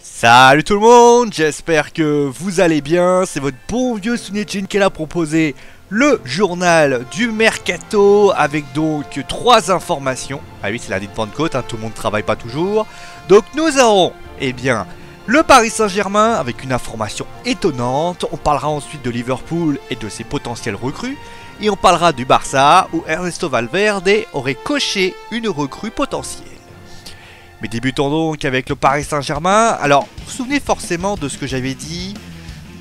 Salut tout le monde, j'espère que vous allez bien. C'est votre bon vieux Sunejin qui a proposé le journal du Mercato avec donc 3 informations. Ah oui, c'est lundi de Pentecôte, tout le monde ne travaille pas toujours. Donc nous aurons, le Paris Saint-Germain avec une information étonnante. On parlera ensuite de Liverpool et de ses potentiels recrues. Et on parlera du Barça où Ernesto Valverde aurait coché une recrue potentielle. Mais débutons donc avec le Paris Saint-Germain. Alors, vous vous souvenez forcément de ce que j'avais dit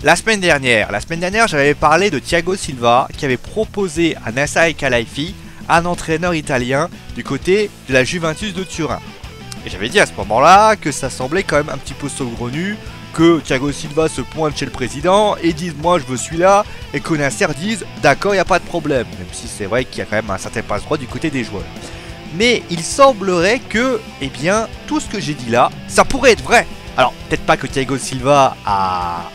la semaine dernière. La semaine dernière, j'avais parlé de Thiago Silva qui avait proposé à Nassai Khelaifi, un entraîneur italien du côté de la Juventus de Turin. Et j'avais dit à ce moment-là que ça semblait quand même un petit peu saugrenu que Thiago Silva se pointe chez le président et dise moi je veux celui-là, et que Nasser dise d'accord, il n'y a pas de problème. Même si c'est vrai qu'il y a quand même un certain passe-droit du côté des joueurs. Mais il semblerait que, tout ce que j'ai dit là, ça pourrait être vrai. Alors, peut-être pas que Thiago Silva a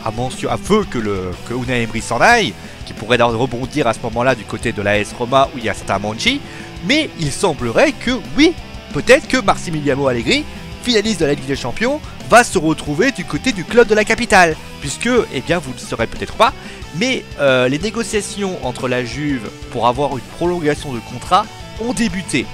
feu que Unai Emery s'en aille, qui pourrait rebondir à ce moment-là du côté de l'AS Roma où il y a certains Monchi, mais il semblerait que, oui, peut-être que Massimiliano Allegri, finaliste de la Ligue des Champions, va se retrouver du côté du club de la capitale. Puisque, vous ne le saurez peut-être pas, mais les négociations entre la Juve pour avoir une prolongation de contrat ont débuté.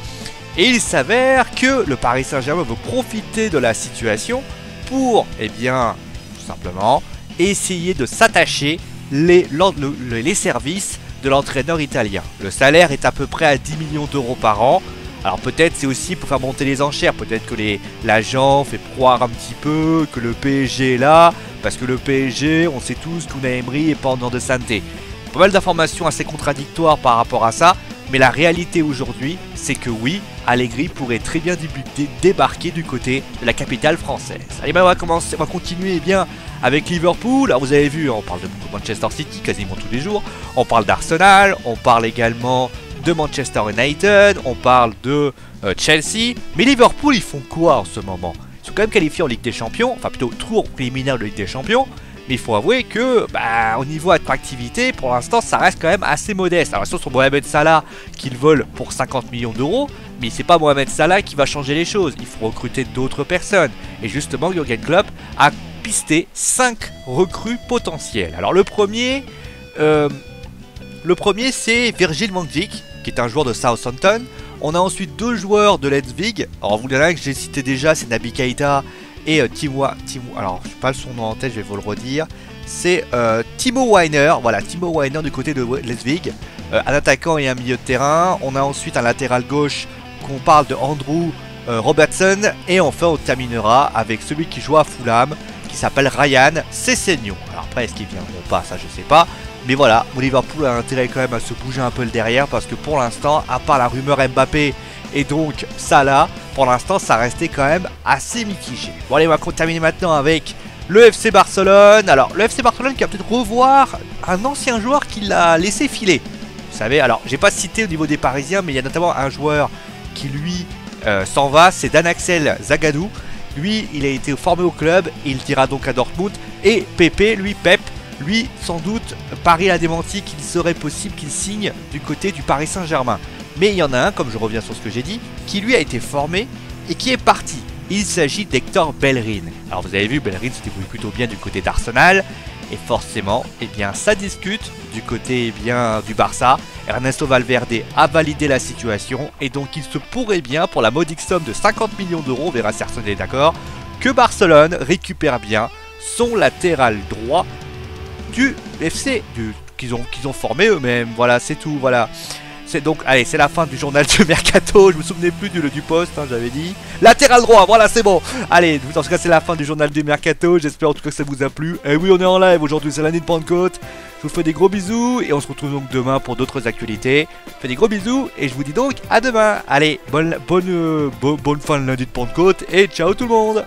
Et il s'avère que le Paris Saint-Germain veut profiter de la situation pour, tout simplement, essayer de s'attacher les services de l'entraîneur italien. Le salaire est à peu près à 10 millions d'euros par an. Alors peut-être c'est aussi pour faire monter les enchères, peut-être que l'agent fait croire un petit peu que le PSG est là, parce que le PSG, on sait tous qu'Unai Emery est pas en dehors de santé. Pas mal d'informations assez contradictoires par rapport à ça. Mais la réalité aujourd'hui, c'est que oui, Allegri pourrait très bien débarquer du côté de la capitale française. Allez, on va continuer avec Liverpool. Alors vous avez vu, on parle de Manchester City quasiment tous les jours. On parle d'Arsenal, on parle également de Manchester United, on parle de Chelsea. Mais Liverpool, ils font quoi en ce moment? Ils sont quand même qualifiés en Ligue des Champions, enfin plutôt tour préliminaire de Ligue des Champions. Mais il faut avouer que, au niveau attractivité, pour l'instant, ça reste quand même assez modeste. Alors, sur Mohamed Salah, qu'ils veulent pour 50 millions d'euros, mais c'est pas Mohamed Salah qui va changer les choses. Il faut recruter d'autres personnes. Et justement, Jürgen Klopp a pisté 5 recrues potentielles. Alors, le premier c'est Virgil van Dijk, qui est un joueur de Southampton. On a ensuite 2 joueurs de Leipzig. Alors, vous l'avez que j'ai cité déjà, c'est Naby Keita et alors je n'ai pas son nom en tête, je vais vous le redire. C'est Timo Werner, voilà, Timo Werner du côté de Leipzig, un attaquant et un milieu de terrain. On a ensuite un latéral gauche qu'on parle de Andrew Robertson. Et enfin on terminera avec celui qui joue à Fulham, qui s'appelle Ryan Sessegnon. Alors après est-ce qu'ils viendront pas, ça je sais pas. Mais voilà, Liverpool a intérêt quand même à se bouger un peu le derrière, parce que pour l'instant, à part la rumeur Mbappé et donc Salah, pour l'instant ça restait quand même assez mitigé. Bon allez, on va terminer maintenant avec le FC Barcelone. Alors le FC Barcelone qui va peut-être revoir un ancien joueur qui l'a laissé filer. Vous savez, alors j'ai pas cité au niveau des Parisiens, mais il y a notamment un joueur qui lui s'en va, c'est Dan Axel Zagadou. Lui il a été formé au club et il ira donc à Dortmund. Et Pep, lui sans doute Paris a démenti qu'il serait possible qu'il signe du côté du Paris Saint-Germain. Mais il y en a un, comme je reviens sur ce que j'ai dit, qui lui a été formé et qui est parti. Il s'agit d'Hector Bellerin. Alors vous avez vu, Bellerin se débrouille plutôt bien du côté d'Arsenal. Et forcément, ça discute du côté du Barça. Ernesto Valverde a validé la situation. Et donc il se pourrait bien, pour la modique somme de 50 millions d'euros, on verra si Arsenal est d'accord, que Barcelone récupère bien son latéral droit du FC qu'ils ont formé eux-mêmes. Voilà, c'est tout, voilà. Donc, allez, c'est la fin du journal de Mercato. Je me souvenais plus du poste, j'avais dit. Latéral droit, voilà, c'est bon. Allez, en tout cas, c'est la fin du journal de Mercato. J'espère en tout cas que ça vous a plu. Et oui, on est en live aujourd'hui, c'est lundi de Pentecôte. Je vous fais des gros bisous et on se retrouve donc demain pour d'autres actualités. Je vous fais des gros bisous et je vous dis donc à demain. Allez, bonne fin de lundi de Pentecôte et ciao tout le monde.